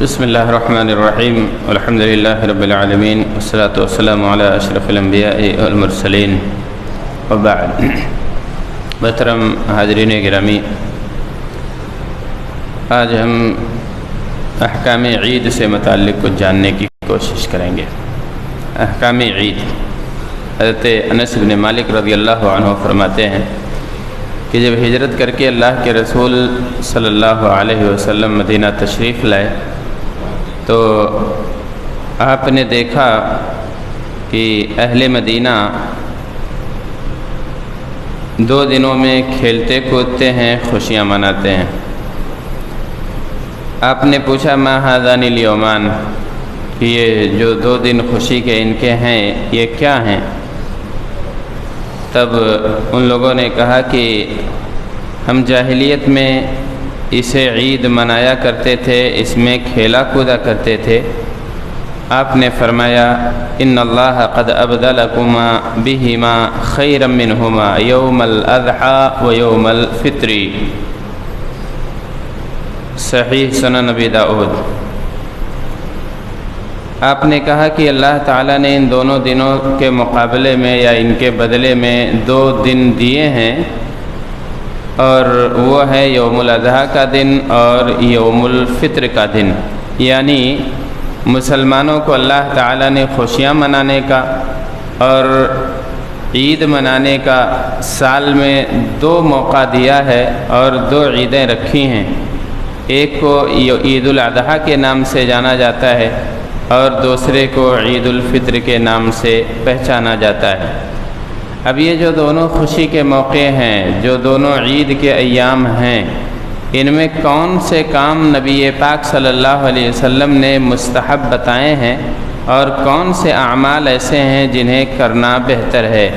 بسم اللہ الرحمن الرحیم الحمد للہ رب العالمین والصلاة والسلام علی اشرف الانبیاء والمرسلین وبعد۔ محترم حاضرین گرامی، آج ہم احکام عید سے متعلق کچھ جاننے کی کوشش کریں گے۔ احکام عید، حضرت انس بن مالک رضی اللہ عنہ فرماتے ہیں کہ جب ہجرت کر کے اللہ کے رسول صلی اللہ علیہ وسلم مدینہ تشریف لائے تو آپ نے دیکھا کہ اہل مدینہ 2 دنوں میں کھیلتے کودتے ہیں، خوشیاں مناتے ہیں۔ آپ نے پوچھا ما ھذان الیومان، کہ یہ جو 2 دن خوشی کے ان کے ہیں یہ کیا ہیں؟ تب ان لوگوں نے کہا کہ ہم جاہلیت میں اسے عید منایا کرتے تھے، اس میں کھیلا کودا کرتے تھے۔ آپ نے فرمایا ان اللہ قد ابدلکما بہما خیرا منہما یوم الاضحی و یوم الفطر، صحیح سنن نبی داؤد۔ آپ نے کہا کہ اللہ تعالیٰ نے ان دونوں دنوں کے مقابلے میں یا ان کے بدلے میں 2 دن دیے ہیں، اور وہ ہے یوم الاضحیٰ کا دن اور یوم الفطر کا دن، یعنی مسلمانوں کو اللہ تعالیٰ نے خوشیاں منانے کا اور عید منانے کا سال میں 2 موقع دیا ہے اور 2 عیدیں رکھی ہیں۔ ایک کو عید الاضحیٰ کے نام سے جانا جاتا ہے اور دوسرے کو عید الفطر کے نام سے پہچانا جاتا ہے۔ اب یہ جو دونوں خوشی کے موقع ہیں، جو دونوں عید کے ایام ہیں، ان میں کون سے کام نبی پاک صلی اللہ علیہ وسلم نے مستحب بتائے ہیں اور کون سے اعمال ایسے ہیں جنہیں کرنا بہتر ہے؟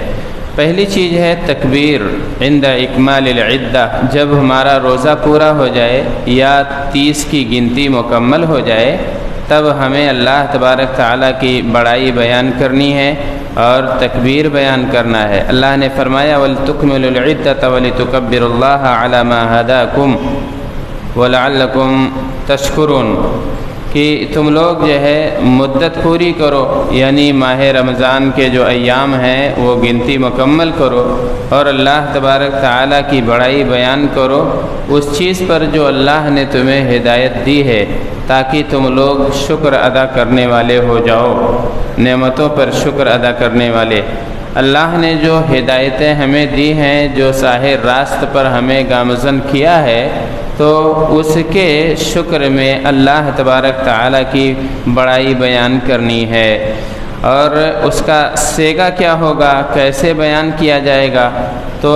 پہلی چیز ہے تکبیر عند اکمال العدہ، جب ہمارا روزہ پورا ہو جائے یا 30 کی گنتی مکمل ہو جائے تب ہمیں اللہ تبارک تعالیٰ کی بڑائی بیان کرنی ہے اور تکبیر بیان کرنا ہے۔ اللہ نے فرمایا وَلْتُكْمِلُوا الْعِدَّةَ وَلِتُكَبِّرُوا اللَّهَ عَلَى مَا هَدَاكُمْ وَلَعَلَّكُمْ تَشْكُرُونَ، کہ تم لوگ جو ہے مدت پوری کرو، یعنی ماہ رمضان کے جو ایام ہیں وہ گنتی مکمل کرو اور اللہ تبارک تعالیٰ کی بڑائی بیان کرو اس چیز پر جو اللہ نے تمہیں ہدایت دی ہے، تاکہ تم لوگ شکر ادا کرنے والے ہو جاؤ، نعمتوں پر شکر ادا کرنے والے۔ اللہ نے جو ہدایتیں ہمیں دی ہیں، جو صاحب راست پر ہمیں گامزن کیا ہے، تو اس کے شکر میں اللہ تبارک تعالیٰ کی بڑائی بیان کرنی ہے۔ اور اس کا سیگا کیا ہوگا، کیسے بیان کیا جائے گا، تو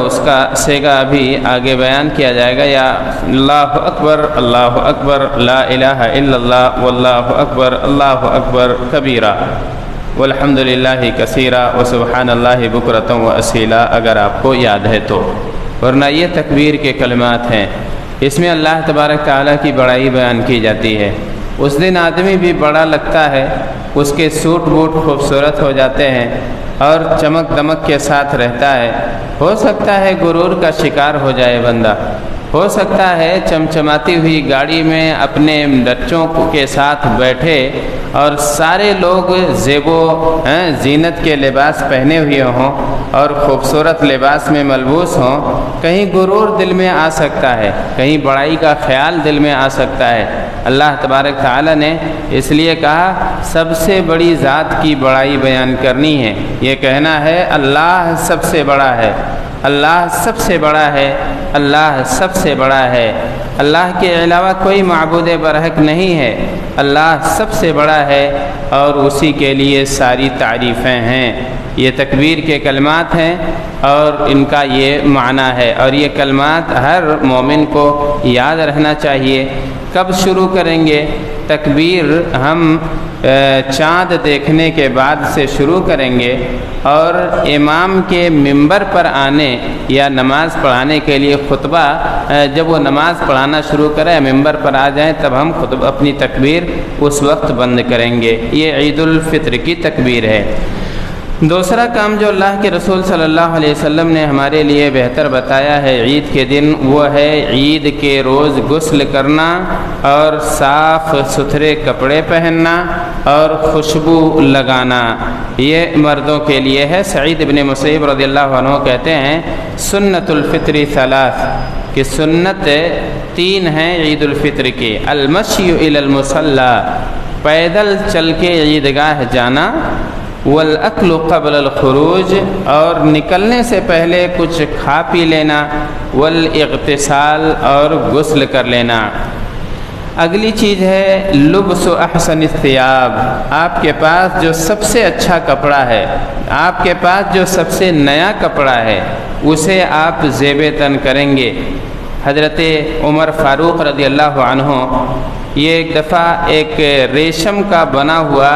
اس کا سیگا ابھی آگے بیان کیا جائے گا۔ یا اللہ اکبر لا الہ الا اللہ واللہ اکبر کبیرہ والحمد للہ کثیرہ وسبحان اللہ بکرۃ واصیلا، اگر آپ کو یاد ہے تو۔ ورنہ یہ تکبیر کے کلمات ہیں، اس میں اللہ تبارک تعالیٰ کی بڑائی بیان کی جاتی ہے۔ اس دن آدمی بھی بڑا لگتا ہے، اس کے سوٹ بوٹ خوبصورت ہو جاتے ہیں اور چمک دمک کے ساتھ رہتا ہے۔ ہو سکتا ہے غرور کا شکار ہو جائے بندہ، ہو سکتا ہے چمچماتی ہوئی گاڑی میں اپنے بچوں کے ساتھ بیٹھے اور سارے لوگ زیب و زینت کے لباس پہنے ہوئے ہوں اور خوبصورت لباس میں ملبوس ہوں، کہیں غرور دل میں آ سکتا ہے، کہیں بڑائی کا خیال دل میں آ سکتا ہے۔ اللہ تبارک تعالیٰ نے اس لیے کہا سب سے بڑی ذات کی بڑائی بیان کرنی ہے، یہ کہنا ہے اللہ سب سے بڑا ہے، اللہ سب سے بڑا ہے، اللہ سب سے بڑا ہے، اللہ کے علاوہ کوئی معبود برحق نہیں ہے، اللہ سب سے بڑا ہے اور اسی کے لیے ساری تعریفیں ہیں۔ یہ تکبیر کے کلمات ہیں اور ان کا یہ معنی ہے، اور یہ کلمات ہر مومن کو یاد رہنا چاہیے۔ کب شروع کریں گے تکبیر؟ ہم چاند دیکھنے کے بعد سے شروع کریں گے، اور امام کے ممبر پر آنے یا نماز پڑھانے کے لیے خطبہ، جب وہ نماز پڑھانا شروع کرے ممبر پر آ جائیں تب ہم خطبہ اپنی تکبیر اس وقت بند کریں گے۔ یہ عید الفطر کی تکبیر ہے۔ دوسرا کام جو اللہ کے رسول صلی اللہ علیہ وسلم نے ہمارے لیے بہتر بتایا ہے عید کے دن، وہ ہے عید کے روز غسل کرنا اور صاف ستھرے کپڑے پہننا اور خوشبو لگانا۔ یہ مردوں کے لیے ہے۔ سعید بن مسیب رضی اللہ عنہ کہتے ہیں سنت الفطر ثلاث، کہ سنت 3 ہیں عید الفطر کی۔ المشی الی المصلی، پیدل چل کے عیدگاہ جانا، والاکل قبل الخروج، اور نکلنے سے پہلے کچھ کھا پی لینا، والاغتسال، اور غسل کر لینا۔ اگلی چیز ہے لبس احسن الثیاب، آپ کے پاس جو سب سے اچھا کپڑا ہے، آپ کے پاس جو سب سے نیا کپڑا ہے، اسے آپ زیب تن کریں گے۔ حضرت عمر فاروق رضی اللہ عنہ یہ ایک دفعہ ایک ریشم کا بنا ہوا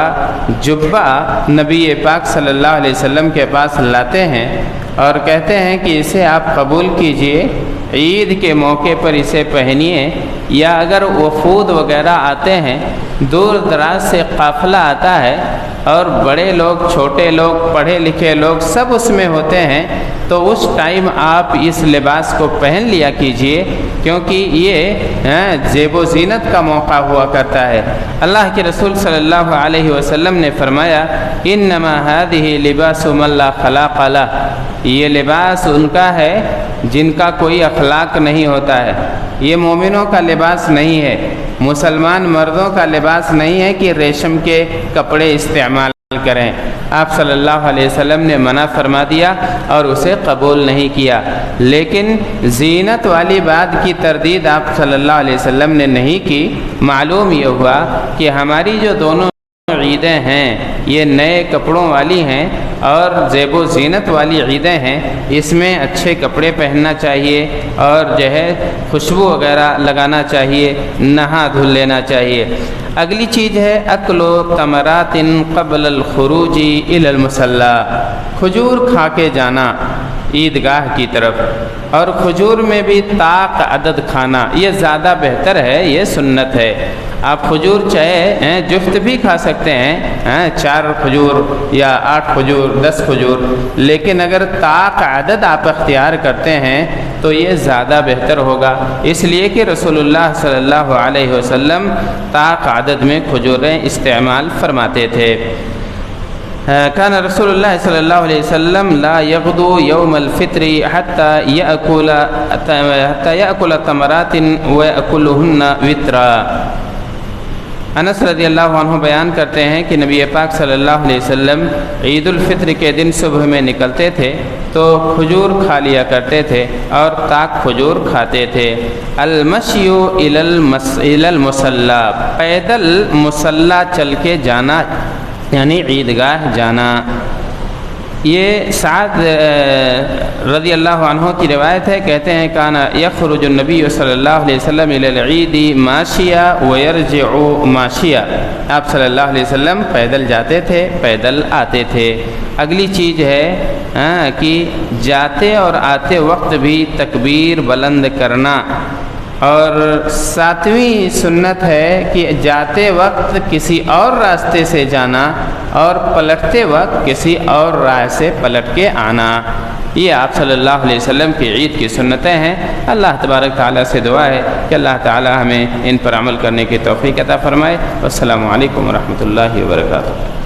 جبہ نبی پاک صلی اللہ علیہ وسلم کے پاس لاتے ہیں اور کہتے ہیں کہ اسے آپ قبول کیجئے، عید کے موقع پر اسے پہنیے، یا اگر وفود وغیرہ آتے ہیں، دور دراز سے قافلہ آتا ہے اور بڑے لوگ، چھوٹے لوگ، پڑھے لکھے لوگ سب اس میں ہوتے ہیں، تو اس ٹائم آپ اس لباس کو پہن لیا کیجئے، کیونکہ یہ زیب و زینت کا موقع ہوا کرتا ہے۔ اللہ کے رسول صلی اللہ علیہ وسلم نے فرمایا انما هذه لباس من لا خلاق له، یہ لباس ان کا ہے جن کا کوئی اخلاق نہیں ہوتا ہے، یہ مومنوں کا لباس نہیں ہے، مسلمان مردوں کا لباس نہیں ہے کہ ریشم کے کپڑے استعمال کریں۔ آپ صلی اللہ علیہ وسلم نے منع فرما دیا اور اسے قبول نہیں کیا، لیکن زینت والی بات کی تردید آپ صلی اللہ علیہ وسلم نے نہیں کی۔ معلوم یہ ہوا کہ ہماری جو دونوں عیدیں ہیں یہ نئے کپڑوں والی ہیں اور زیب و زینت والی عیدیں ہیں، اس میں اچھے کپڑے پہننا چاہیے اور جو ہے خوشبو وغیرہ لگانا چاہیے، نہا دھل لینا چاہیے۔ اگلی چیز ہے اکل تمرات قبل الخروج الی المصلی، کھجور کھا کے جانا عیدگاہ کی طرف، اور کھجور میں بھی طاق عدد کھانا، یہ زیادہ بہتر ہے، یہ سنت ہے۔ آپ کھجور چاہے جفت بھی کھا سکتے ہیں، 4 کھجور یا 8 کھجور، 10 کھجور، لیکن اگر طاق عدد آپ اختیار کرتے ہیں تو یہ زیادہ بہتر ہوگا، اس لیے کہ رسول اللہ صلی اللہ علیہ وسلم طاق عدد میں کھجوریں استعمال فرماتے تھے۔ كان رسول الله صلى الله عليه وسلم لا يغدو يوم الفطر حتى يأكل تمرات ويأكلهن وترا۔ انس رضی اللہ عنہ بیان کرتے ہیں کہ نبی پاک صلی اللہ علیہ وسلم عید الفطر کے دن صبح میں نکلتے تھے تو کھجور کھا لیا کرتے تھے اور طاق کھجور کھاتے تھے۔ المشی الی المصلی، پیدل مصلی چل کے جانا یعنی عیدگاہ جانا۔ یہ سعد رضی اللہ عنہ کی روایت ہے، کہتے ہیں کان یخرج النبی صلی اللہ علیہ وسلم الی العید ماشیا ویرجع ماشیا، آپ صلی اللہ علیہ وسلم پیدل جاتے تھے، پیدل آتے تھے۔ اگلی چیز ہے کہ جاتے اور آتے وقت بھی تکبیر بلند کرنا، اور 7ویں سنت ہے کہ جاتے وقت کسی اور راستے سے جانا اور پلٹتے وقت کسی اور راہ سے پلٹ کے آنا۔ یہ آپ صلی اللہ علیہ وسلم کی عید کی سنتیں ہیں۔ اللہ تبارک تعالیٰ سے دعا ہے کہ اللہ تعالیٰ ہمیں ان پر عمل کرنے کی توفیق عطا فرمائے۔ والسلام علیکم ورحمۃ اللہ وبرکاتہ۔